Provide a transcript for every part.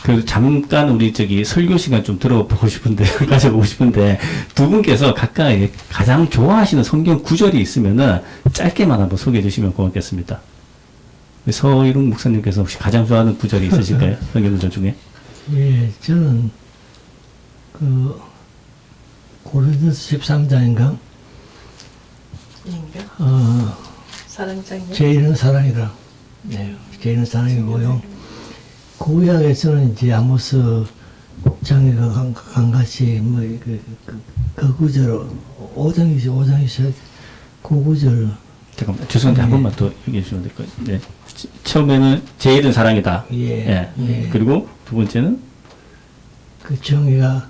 그 잠깐 우리 설교 시간 좀 들어보고 싶은데 가져보고 싶은데 두 분께서 각각 가장 좋아하시는 성경 구절이 있으면은 짧게만 한번 소개해 주시면 고맙겠습니다. 서일웅 목사님께서 혹시 가장 좋아하는 구절이 있으실까요? 성경 구절 중에? 예, 저는 고린도서 13장인가? 사랑장이요? 제1은 사랑이라. 네, 제1은 사랑이고요. 구약에서는 이제 아모스 장애가 간같이 그 구절 5장이죠. 그 구절. 잠깐만 죄송한데 한 번만 더 얘기해 주시면 될 거예요. 네. 처음에는 제일은 사랑이다. 예. 그리고 두 번째는 그 정의가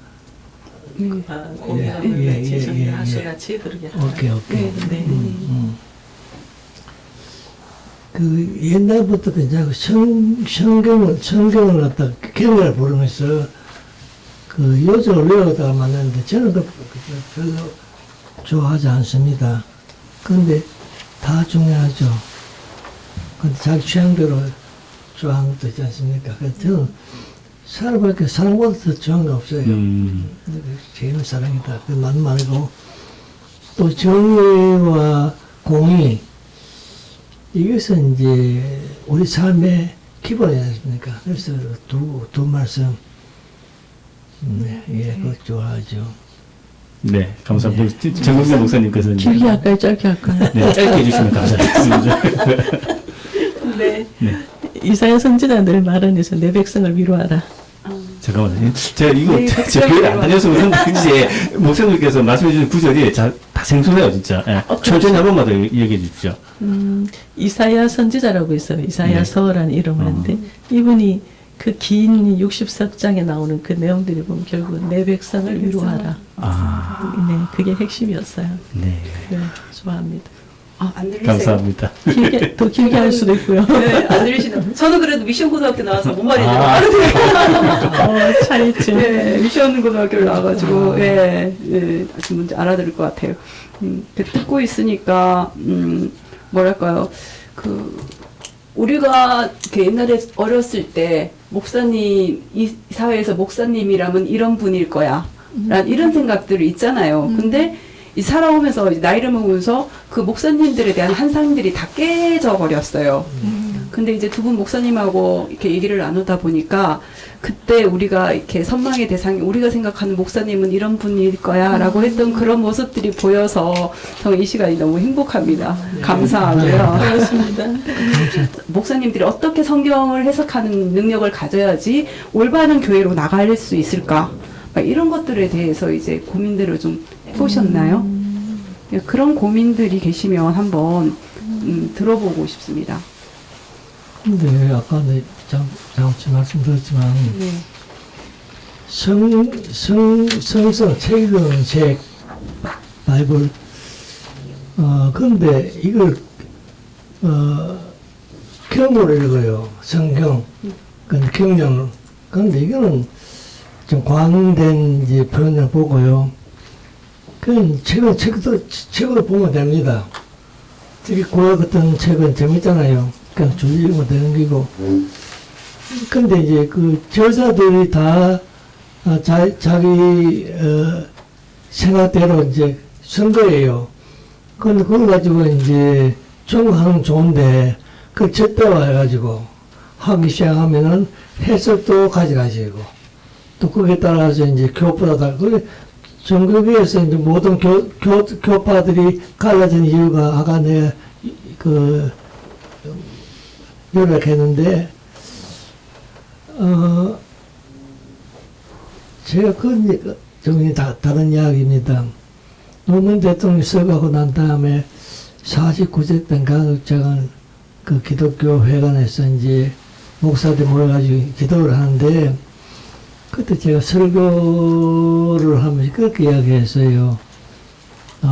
공유하는 정의하수같이 그러게 하라. 오케이. 네. 그 옛날부터 그냥 성경을 갖다 경을 부르면서 그 요절을 외우다가 만났는데 저는 별로 좋아하지 않습니다. 그런데 다 중요하죠. 근데 자기 취향대로 좋아하는 것도 있지 않습니까? 그래서 저는 사람밖에 사랑보다 더 좋은 거 없어요. 제일은 사랑이다. 그 맞는 말이고 또 정의와 공의 이것은 이제 우리 삶의 기본이지 않습니까? 그래서 두 말씀 그거 좋아하죠. 네, 감사합니다. 정국민 목사님께서는 길게 할까요? 짧게 할까요? 네, 짧게 해주시면 감사하겠습니다. 네. 이사야 선지자 늘 말하면서 내 백성을 위로하라. 잠깐만요. 제가 이거 제 교회 안 다녀서 그런지 목사님께서 말씀해 주신 구절이 다 생소해요, 진짜. 예. 천천히 한 번만 더 얘기해 주십시오. 이사야 선지자라고 있어요. 이사야서라는 이름을 하는데 이분이 그 긴 60석장에 나오는 그 내용들이 보면 결국은 내 백성을 위로하라. 네, 그게 핵심이었어요. 네. 네, 좋아합니다. 안 들리세요? 감사합니다. 더 길게 할 수도 있고요. 네, 안 들리시나? 저는 그래도 미션 고등학교 나와서 뭔 말인지 차이죠. 네, 미션 고등학교를 나와가지고 아주 문제 알아들을 것 같아요. 듣고 있으니까 뭐랄까요, 우리가 옛날에 어렸을 때 목사님 이 사회에서 목사님이라면 이런 분일 거야. 라는 이런 생각들이 있잖아요. 근데 이 살아오면서 나이를 먹으면서 그 목사님들에 대한 환상들이 다 깨져 버렸어요. 근데 이제 두 분 목사님하고 이렇게 얘기를 나누다 보니까 그때 우리가 이렇게 선망의 대상이 우리가 생각하는 목사님은 이런 분일 거야 라고 했던 그런 모습들이 보여서 정말 이 시간이 너무 행복합니다. 감사하고요. 그렇습니다. 목사님들이 어떻게 성경을 해석하는 능력을 가져야지 올바른 교회로 나갈 수 있을까? 막 이런 것들에 대해서 이제 고민들을 좀 해보셨나요? 그런 고민들이 계시면 한번 들어보고 싶습니다. 근데 아까 잠시 말씀드렸지만 성서 책 읽는 책 바이블 그런데 이걸 경으로 읽어요. 성경 경영. 그런데 이거는 좀 과장된 이제 표현을 보고요. 그건 책으로 보면 됩니다. 특히 구약 같은 책은 재밌잖아요. 그냥 줄이 읽으면 되는 거고. 근데 이제 그 저자들이 다 자기 생각대로 이제 쓴 거예요. 근데 그걸 가지고 이제 정하는 좋은데 그걸 쳤다와 해가지고 하기 시작하면은 해석도 가져가시고 또 거기에 따라서 이제 교파다. 전국에서 이제 모든 교파들이 갈라진 이유가 아까 내가 요약했는데, 제가 좀 다른 이야기입니다. 노무현 대통령이 서거하고 난 다음에 49세 때인가 제가 그 기독교 회관에서 이제 목사들 모여가지고 기도를 하는데, 그때 제가 설교를 하면서 그렇게 이야기했어요.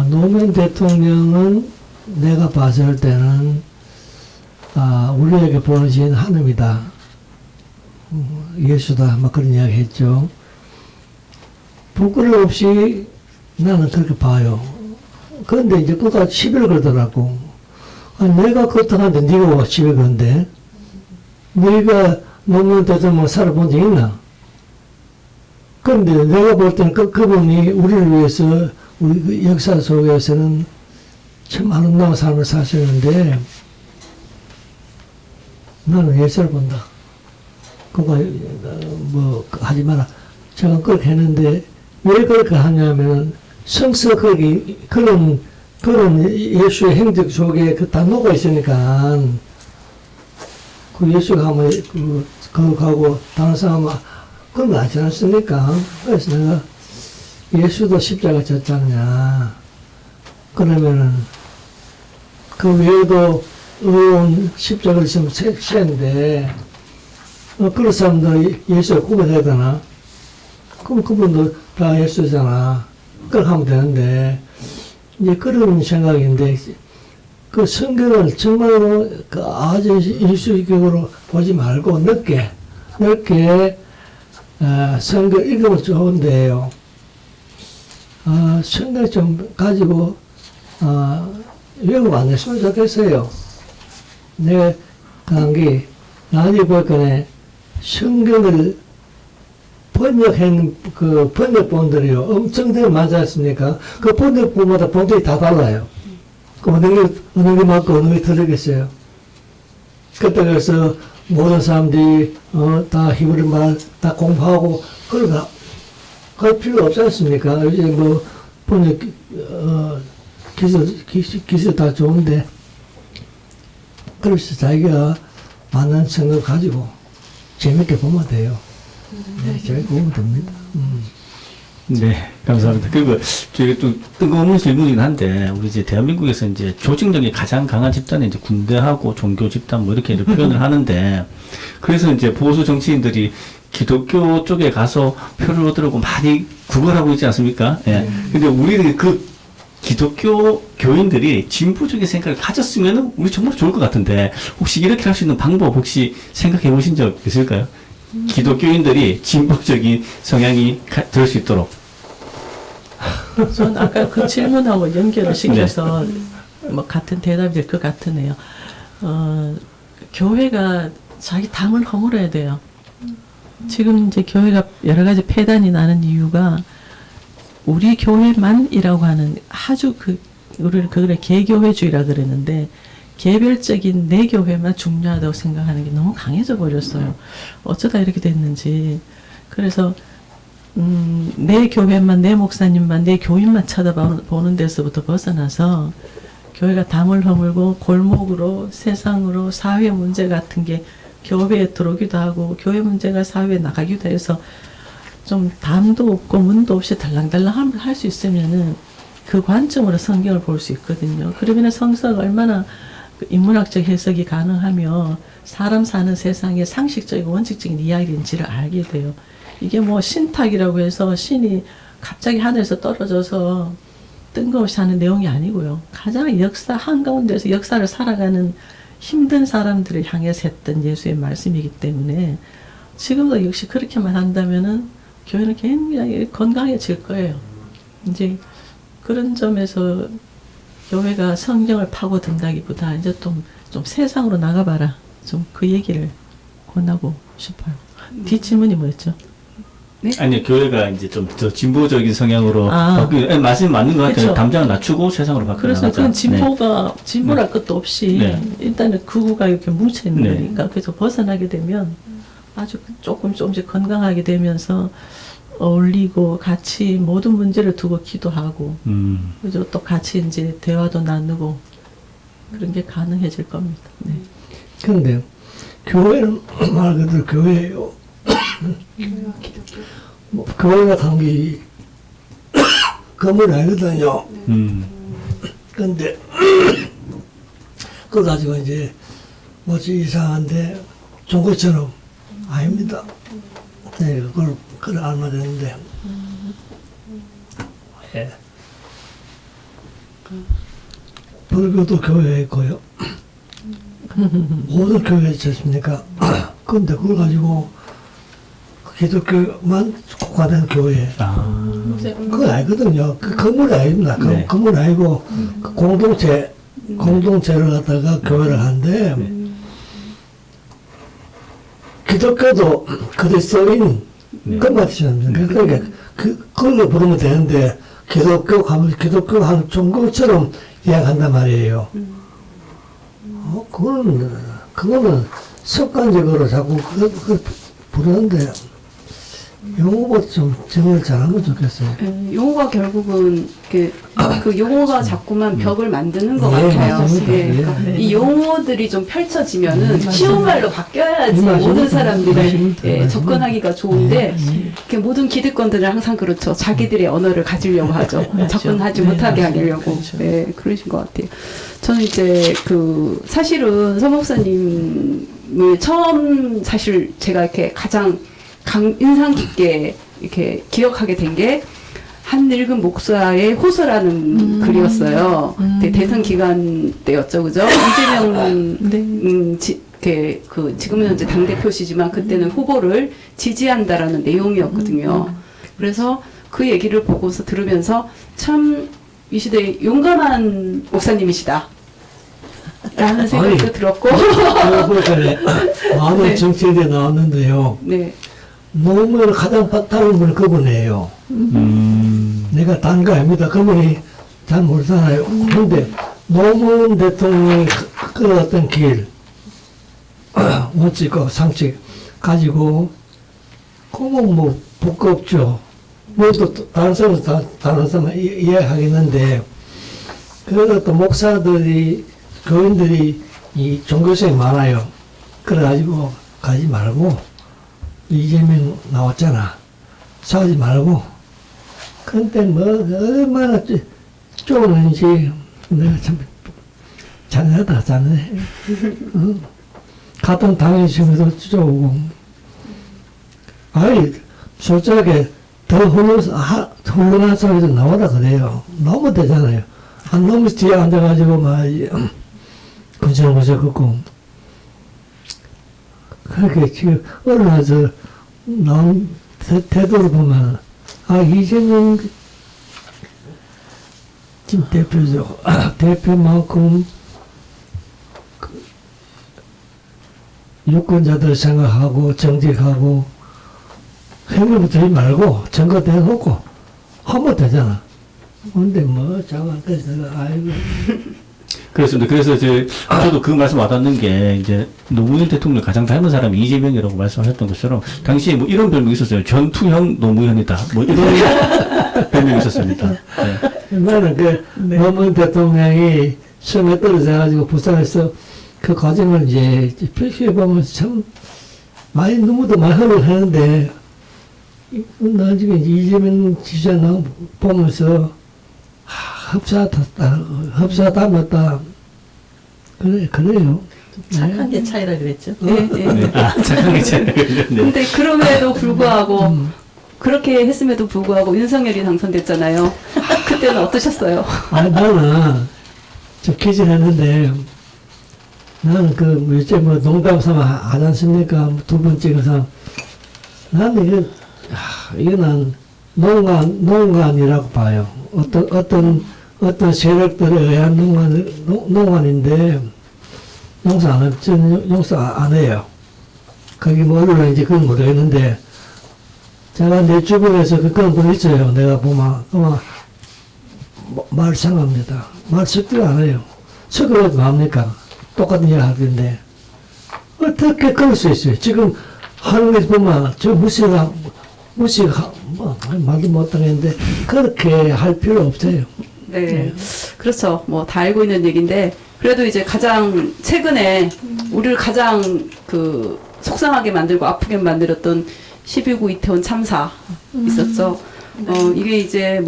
노무현 대통령은 내가 봤을 때는 우리에게 보내신 하나님이다. 예수다. 막 그런 이야기 했죠. 부끄럼 없이 나는 그렇게 봐요. 그런데 이제 그가 시비를 걸더라고. 내가 그렇다는데 네가 와 시비 건데? 네가 노무현 대통령 살아본 적 있나? 그런데 내가 볼 때는 그분이 우리를 위해서 우리 그 역사 속에서는 참 아름다운 삶을 사셨는데 나는 예수를 본다. 그거 뭐 하지 마라. 제가 그렇게 했는데 왜 그렇게 하냐면 성서 거기 그런 예수의 행적 속에 다 녹아 있으니까 그 예수가 하면 그거 가고 다른 사람은 그런 거 하지 않습니까? 그래서 내가 예수도 십자가 졌잖냐. 그러면은 그 외에도 의원 십자가를 지금 세인데 그런 사람들 예수가 구분해야 되나? 그럼 그분도 다 예수잖아. 그렇게 하면 되는데 이제 그런 생각인데 그 성경을 정말로 그 아주 일수익으로 보지 말고 넓게 성경 읽으면 좋은데요. 성경 좀 가지고 외국 안 했으면 좋겠어요. 내가 간 게 나중에 보니까 성경을 번역한 그 번역본들이요 엄청 되게 많지 않습니까? 그 번역본마다 본들이 다 달라요. 그 어느 게 맞고 어느 게 틀리겠어요. 그때 그래서 모든 사람들이 다 히브리 말 다 공부하고 그럴 필요 없지 않습니까? 이제 뭐 번역 기술 다 좋은데 그래서 자기가 맞는 생각 가지고 재밌게 보면 돼요. 네, 재밌게 보면 됩니다. 네, 감사합니다. 그리고 저희 또 뜬금없는 질문이긴 한데, 우리 이제 대한민국에서 이제 조직력이 가장 강한 집단이 이제 군대하고 종교 집단 뭐 이렇게 이제 표현을 하는데, 그래서 이제 보수 정치인들이 기독교 쪽에 가서 표를 얻으려고 많이 구걸하고 있지 않습니까? 예. 근데 우리는 그 기독교 교인들이 진보적인 생각을 가졌으면 우리 정말 좋을 것 같은데, 혹시 이렇게 할 수 있는 방법 혹시 생각해 보신 적 있을까요? 기독교인들이 진보적인 성향이 될 수 있도록. 저는 아까 그 질문하고 연결을 시켜서 뭐 같은 대답이 될 것 같으네요. 교회가 자기 담을 허물어야 돼요. 지금 이제 교회가 여러 가지 폐단이 나는 이유가 우리 교회만이라고 하는 아주 우리를 그걸 개교회주의라 그랬는데 개별적인 내 교회만 중요하다고 생각하는 게 너무 강해져 버렸어요. 어쩌다 이렇게 됐는지. 그래서 내 교회만, 내 목사님만, 내 교인만 쳐다보는 데서부터 벗어나서 교회가 담을 허물고 골목으로 세상으로 사회 문제 같은 게 교회에 들어오기도 하고 교회 문제가 사회에 나가기도 해서 좀 담도 없고 문도 없이 달랑달랑 할 수 있으면은 그 관점으로 성경을 볼 수 있거든요. 그러면 성서가 얼마나 인문학적 해석이 가능하며 사람 사는 세상의 상식적이고 원칙적인 이야기인지를 알게 돼요. 이게 뭐 신탁이라고 해서 신이 갑자기 하늘에서 떨어져서 뜬금없이 하는 내용이 아니고요. 가장 역사 한가운데서 역사를 살아가는 힘든 사람들을 향해서 했던 예수의 말씀이기 때문에 지금도 역시 그렇게만 한다면은 교회는 굉장히 건강해질 거예요. 이제 그런 점에서 교회가 성경을 파고든다기보다 이제 좀 세상으로 나가봐라. 좀 그 얘기를 권하고 싶어요. 뒷질문이 뭐였죠? 네? 아니, 교회가 이제 좀 더 진보적인 성향으로 말씀이 맞는 것 같아요. 그렇죠. 담장을 낮추고 세상으로 바뀌어 그래서 나가자. 그런 진보가 진보랄 것도 없이 네. 일단은 극우가 이렇게 뭉쳐 있는 네. 거니까 그래서 벗어나게 되면 아주 조금씩 건강하게 되면서 어울리고 같이 모든 문제를 두고 기도하고 그래서 또 같이 이제 대화도 나누고 그런 게 가능해질 겁니다. 네. 그런데 교회는 말 그대로 교회예요. 뭐 교회가 간 게 건물 아니거든요. 근데 그걸 가지고 이제 뭐지 이상한데 종교처럼 아닙니다. 네, 그걸 알면 되는데. 예. 불교도 교회에 있고요. 모든 교회에 있었습니까? 그런데 그걸 가지고 기독교만 국가된 교회. 그건 아니거든요. 그 건물이 아닙니다. 네. 건물 아니고 그 공동체를 갖다가 교회를 하는데 기독교도 그리스도인 그 말이잖아요. 그러니까 그걸로 부르면 되는데 기독교 하면 기독교 하는 종교처럼 이야기한단 말이에요. 그거는 습관적으로 자꾸 그걸 부르는데 용어가 좀 정을 잘하면 좋겠어요. 용어가 결국은 그 용어가 자꾸만 벽을 만드는 것 네, 같아요. 맞습니다. 그러니까 네. 이 용어들이 좀 펼쳐지면은 맞습니다. 쉬운 말로 바뀌어야지 맞습니다. 모든 사람들이 맞습니다. 맞습니다. 접근하기가 좋은데 이렇게 모든 기득권들은 항상 그렇죠. 자기들의 언어를 가지려고 하죠. 접근하지 네, 못하게 맞습니다. 하려고. 그렇죠. 네, 그러신 것 같아요. 저는 이제 사실은 서 목사님을 처음 사실 제가 이렇게 가장 인상 깊게 이렇게 기억하게 된 게 한 늙은 목사의 호소라는 글이었어요. 대선 기간 때였죠, 그죠? 이재명 네. 지금은 현재 당 대표시지만 그때는 후보를 지지한다라는 내용이었거든요. 그래서 그 얘기를 보고서 들으면서 참 이 시대에 용감한 목사님이시다. 라는 생각도 들었고. 많은 네. 정치인에 나왔는데요. 네. 노무현을 가장 다른 분이 그분이에요. 내가 단 거 아닙니다. 그분이 잘 모르잖아요. 그런데 노무현 대통령이 끌어갔던 길, 원칙과 상식 가지고, 그건 뭐, 부끄럽죠. 뭐또 다른 사람 이해하겠는데, 그래도 또 목사들이, 교인들이 이 종교성이 많아요. 그래가지고 가지 말고, 이재명 나왔잖아. 싸우지 말고. 근데 뭐, 얼마나 쪼는지, 내가 참, 잔인하다, 잔인해. 응? 같은 당의 중에서 쪼고. 아니, 솔직하게 더 훌륭한 사람이 나오라 그래요. 너무 되잖아요. 너무 뒤에 앉아가지고, 막, 근처근처 걷고. 그렇게 지금 언론에서 나온 태도를 보면 이재명 지금 대표죠. 대표만큼 유권자들 생각하고 정직하고 해명을 드리지 말고 증거 대놓고 하면 되잖아. 근데 뭐 장관께서 아이고 그렇습니다. 그래서 저도 그 말씀 와닿는 게, 이제, 노무현 대통령 가장 닮은 사람이 이재명이라고 말씀하셨던 것처럼, 당시에 뭐 이런 별명이 있었어요. 전투형 노무현이다. 뭐 이런 별명이 있었습니다. 네. 나는 노무현 대통령이 시험에 떨어져가지고 부산에서 그 과정을 이제 표시해보면 참 많이 너무도 많이 흘러가는데, 나중에 이재명 지지자 보면서 흡사 닮았다. 그래요. 착한 게 차이라 그랬죠. 네, 네. 착한 게 잘. 근데 그럼에도 불구하고 그렇게 했음에도 불구하고 윤석열이 당선됐잖아요. 그때는 어떠셨어요? 나는 좀 기절했는데 나는 요새 뭐 농담 삼아 하지 않습니까? 두 번째 것은 나는 이거는 농간이라고 봐요. 어떤 세력들에 의한 농간인데, 용서 안 해요. 거기 뭐를 이제 그건 모르겠는데, 제가 내 주변에서 그런 분 있어요. 내가 보면, 말 상합니다. 말 섞지도 않아요. 섞어도 뭡니까? 똑같은 일 하던데. 어떻게 그럴 수 있어요? 지금 하는 거 보면, 말도 못하겠는데, 그렇게 할 필요 없어요. 네. 그렇죠. 뭐 다 알고 있는 얘기인데, 그래도 이제 가장 최근에 우리를 가장 속상하게 만들고 아프게 만들었던 12구 이태원 참사 있었죠. 이게 이제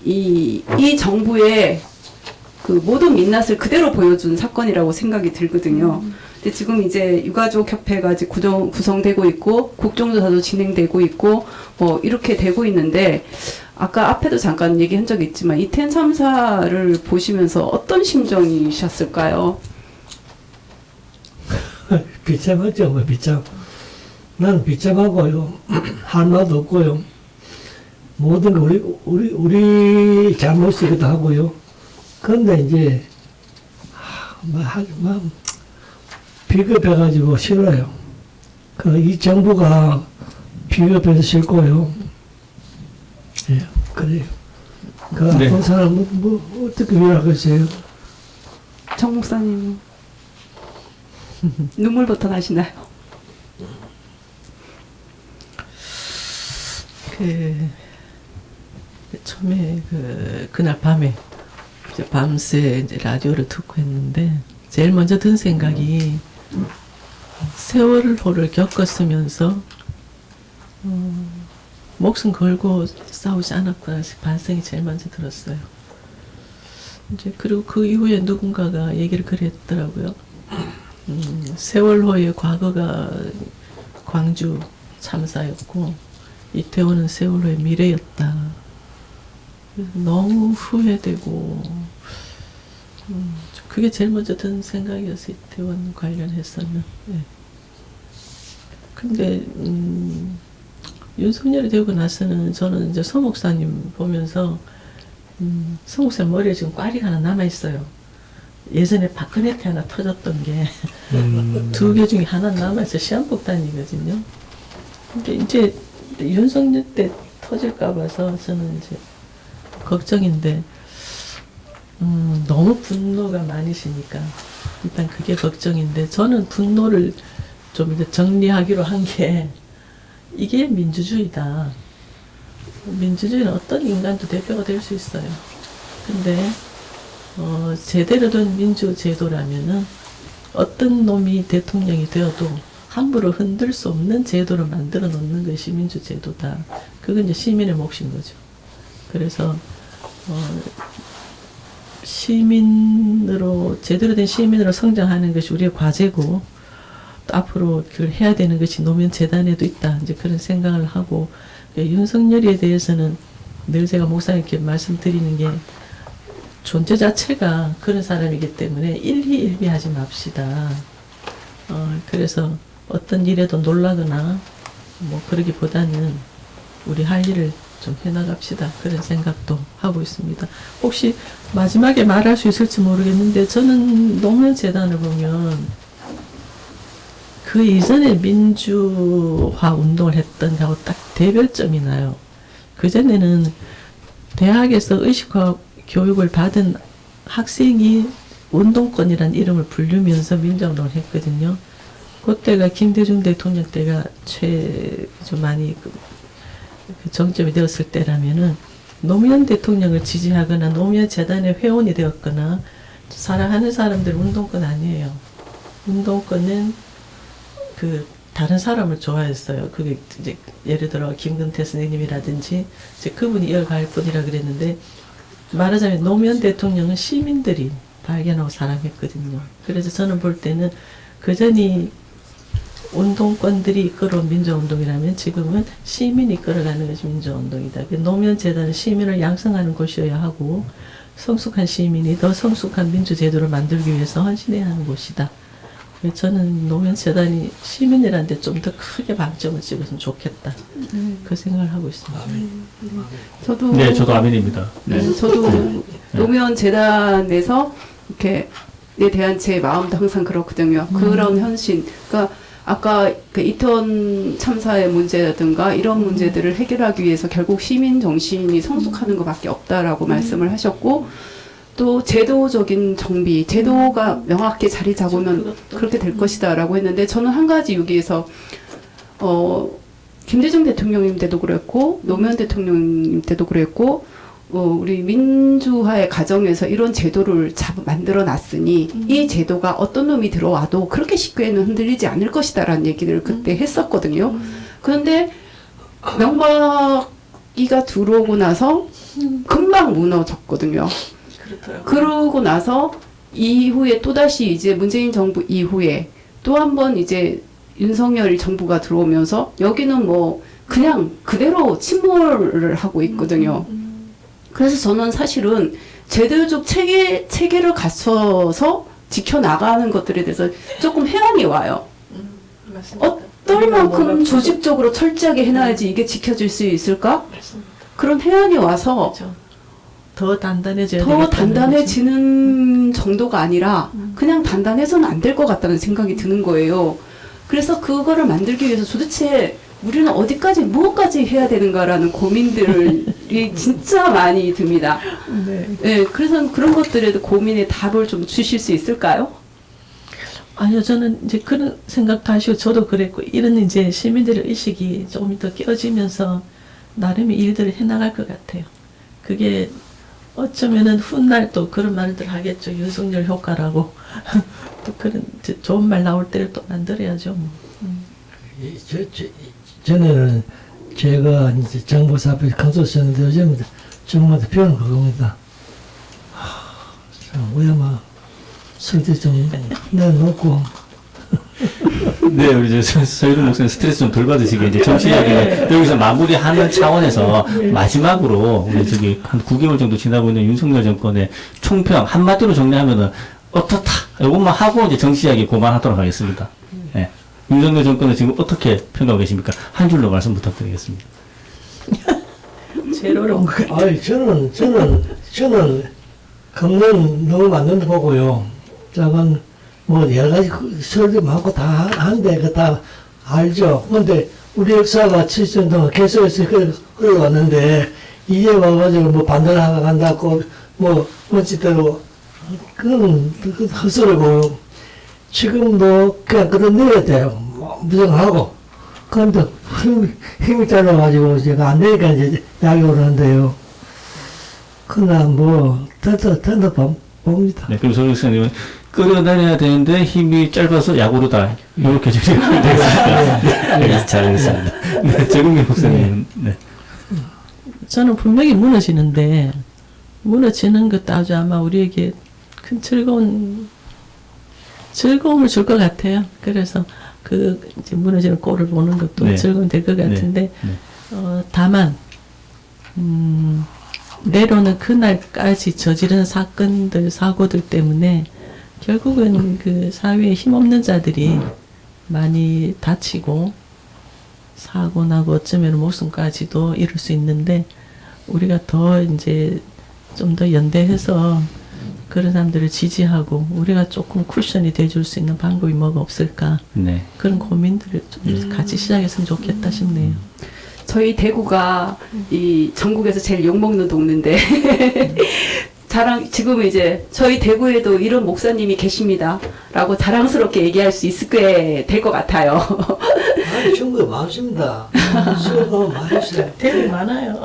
이 정부의 모든 민낯을 그대로 보여준 사건이라고 생각이 들거든요. 근데 지금 이제 유가족 협회가 이제 구성되고 있고, 국정조사도 진행되고 있고, 이렇게 되고 있는데, 아까 앞에도 잠깐 얘기한 적이 있지만, 이태원 참사를 보시면서 어떤 심정이셨을까요? 비참하죠, 뭐, 비참. 나는 비참하고요. 할 말도 없고요. 모든 거 우리 잘못이기도 하고요. 그런데 이제, 비겁해가지고 싫어요. 이 정부가 비겁해서 싫고요. 예, 그래요. 그 네. 아픈 사람 뭐 어떻게 위로하겠어요? 정 목사님 눈물부터 나시나요? 처음에 그날 밤에 이제 밤새 이제 라디오를 듣고 했는데 제일 먼저 든 생각이 세월호를 겪었으면서 목숨 걸고 싸우지 않았구나 반성이 제일 먼저 들었어요. 이제 그리고 그 이후에 누군가가 얘기를 그랬더라고요. 세월호의 과거가 광주 참사였고 이태원은 세월호의 미래였다. 너무 후회되고 그게 제일 먼저 든 생각이었어요. 이태원 관련해서는. 예. 근데 윤석열이 되고 나서는 저는 이제 서 목사님 보면서 서 목사님 머리에 지금 꽈리가 하나 남아있어요. 예전에 박근혜 때 하나 터졌던 게 두 개 중에 하나 남아있어요. 시한폭탄이거든요. 근데 이제 윤석열 때 터질까 봐서 저는 이제 걱정인데 너무 분노가 많으시니까 일단 그게 걱정인데 저는 분노를 좀 이제 정리하기로 한 게 이게 민주주의다. 민주주의는 어떤 인간도 대표가 될 수 있어요. 근데 제대로 된 민주제도라면은 어떤 놈이 대통령이 되어도 함부로 흔들 수 없는 제도를 만들어 놓는 것이 민주제도다. 그건 이제 시민의 몫인 거죠. 그래서 시민으로 제대로 된 시민으로 성장하는 것이 우리의 과제고 또 앞으로 그걸 해야 되는 것이 노무현 재단에도 있다. 이제 그런 생각을 하고 윤석열에 대해서는 늘 제가 목사님께 말씀드리는 게 존재 자체가 그런 사람이기 때문에 일희일비하지 맙시다. 그래서 어떤 일에도 놀라거나 뭐 그러기보다는 우리 할 일을 좀 해나갑시다. 그런 생각도 하고 있습니다. 혹시 마지막에 말할 수 있을지 모르겠는데 저는 노무현 재단을 보면 그 이전에 민주화 운동을 했던 거하고 딱 대별점이 나요. 그전에는 대학에서 의식화 교육을 받은 학생이 운동권이라는 이름을 부르면서 민주화운동을 했거든요. 그때가 김대중 대통령 때가 좀 많이 그 정점이 되었을 때라면은 노무현 대통령을 지지하거나 노무현 재단의 회원이 되었거나 사랑하는 사람들 운동권 아니에요. 운동권은 그 다른 사람을 좋아했어요. 그게 이제 예를 들어 김근태 선생님이라든지 이제 그분이 이어갈 뿐이라 그랬는데 말하자면 노무현 대통령은 시민들이 발견하고 사랑했거든요. 그래서 저는 볼 때는 그전이 운동권들이 이끌어온 민주운동이라면 지금은 시민이 이끌어가는 것이 민주운동이다. 노무현 재단은 시민을 양성하는 곳이어야 하고 성숙한 시민이 더 성숙한 민주제도를 만들기 위해서 헌신해야 하는 곳이다. 저는 노무현 재단이 시민이라는 데 좀 더 크게 방점을 찍었으면 좋겠다. 그 생각을 하고 있습니다. 저도 네, 저도 아멘입니다. 네. 저도 노무현 재단에서 이렇게 에 대한 제 마음도 항상 그렇거든요. 그런 헌신. 그러니까 아까 그 이태원 참사의 문제라든가 이런 문제들을 해결하기 위해서 결국 시민 정신이 성숙하는 것밖에 없다라고 말씀을 하셨고 또 제도적인 정비, 제도가 명확히 자리 잡으면 그렇게 될 것이다라고 했는데 저는 한 가지 여기에서 김대중 대통령님 때도 그랬고 노무현 대통령님 때도 그랬고 우리 민주화의 과정에서 이런 제도를 만들어 놨으니 이 제도가 어떤 놈이 들어와도 그렇게 쉽게는 흔들리지 않을 것이다라는 얘기를 그때 했었거든요. 그런데 명박이가 들어오고 나서 금방 무너졌거든요. 그러고 나서 이후에 또다시 이제 문재인 정부 이후에 또 한 번 이제 윤석열 정부가 들어오면서 여기는 뭐 그냥 그대로 침몰을 하고 있거든요. 그래서 저는 사실은 제도적 체계를 갖춰서 지켜나가는 것들에 대해서 조금 회한이 와요. 어떨 만큼 조직적으로 철저하게 해놔야지 이게 지켜질 수 있을까? 그런 회한이 와서 더 단단해져야 더 단단해지는 정도가 아니라 그냥 단단해서는 안 될 것 같다는 생각이 드는 거예요. 그래서 그거를 만들기 위해서 도대체 우리는 어디까지 무엇까지 해야 되는가라는 고민들이 진짜 많이 듭니다. 네. 네, 그래서 그런 것들에 고민에 답을 좀 주실 수 있을까요? 아니요, 저는 이제 그런 생각도 하시고, 저도 그랬고, 이런 이제 시민들의 의식이 조금 더 깨어지면서 나름의 일들을 해나갈 것 같아요. 그게 어쩌면은 훗날 또 그런 말들 하겠죠. 윤석열 효과라고. 또 그런 좋은 말 나올 때를 또 만들어야죠. 뭐. 전에는 제가 이제 정보사 앞에 간소했는데 요즘은 정부한테 배우는 그겁니다. 참, 우야마 설득 좀 내놓고. 네, 우리 서유동 목사님 스트레스 좀 덜 받으시게 이제 정치 이야기는 여기서 마무리하는 차원에서 마지막으로 우리 저기 한 9개월 정도 지나고 있는 윤석열 정권의 총평 한마디로 정리하면은 어떻다 이것만 하고 이제 정치 이야기 그만하도록 하겠습니다. 네. 윤석열 정권은 지금 어떻게 평가하고 계십니까? 한 줄로 말씀 부탁드리겠습니다. 제로로 온 것 같아요. 아이, 저는 걷는 너무 맞는 거고요. 작은, 뭐, 여러 가지 설득 많고 다 한데, 그 다 알죠. 근데 우리 역사가 70년 동안 계속해서 흘러왔는데, 이제 와가지고 뭐 반대를 한다고, 뭐, 멋지대로, 그건 헛소리고, 지금도 그냥 끌어내야 돼요. 뭐, 무정하고. 그런데 힘이 짧아가지고 제가 안 되니까 이제 약이 오르는데요. 그러나 뭐, 던져 봅니다. 네, 그럼 서 목사님은 끌어다녀야 되는데 힘이 짧아서 약오르다 이렇게 정리하면 되겠습니다. 네, 잘하겠습니다. 네, 재국민 목사님. 네. 저는 분명히 무너지는데, 무너지는 것도 아주 아마 우리에게 큰 즐거움을 줄 것 같아요. 그래서 그 이제 무너지는 꼴을 보는 것도 네. 즐거움 될 것 같은데, 네. 다만 내로는 그날까지 저지른 사건들, 사고들 때문에 결국은 그 사회에 힘없는 자들이 많이 다치고 사고 나고 어쩌면 목숨까지도 잃을 수 있는데, 우리가 더 이제 좀 더 연대해서 그런 사람들을 지지하고 우리가 조금 쿠션이 돼줄 수 있는 방법이 뭐가 없을까, 네. 그런 고민들을 좀 같이 시작했으면 좋겠다 싶네요. 저희 대구가 이 전국에서 제일 욕먹는 동네인데 지금 이제 저희 대구에도 이런 목사님이 계십니다 라고 자랑스럽게 얘기할 수 있게 될 것 같아요. 아니, 친구가 많습니다. 친구가 많이 있어요. 되게 많아요.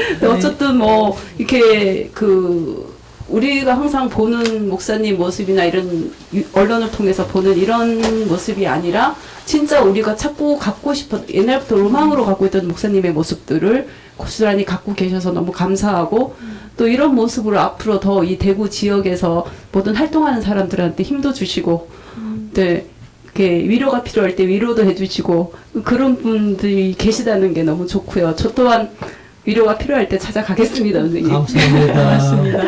근데 어쨌든 뭐 이렇게 우리가 항상 보는 목사님 모습이나 이런 언론을 통해서 보는 이런 모습이 아니라 진짜 우리가 찾고 갖고 옛날부터 로망으로 갖고 있던 목사님의 모습들을 고스란히 갖고 계셔서 너무 감사하고, 또 이런 모습으로 앞으로 더 이 대구 지역에서 모든 활동하는 사람들한테 힘도 주시고, 네, 이렇게 위로가 필요할 때 위로도 해주시고, 그런 분들이 계시다는 게 너무 좋고요. 저 또한 위로가 필요할 때 찾아가겠습니다, 선생님. 감사합니다. 고맙습니다.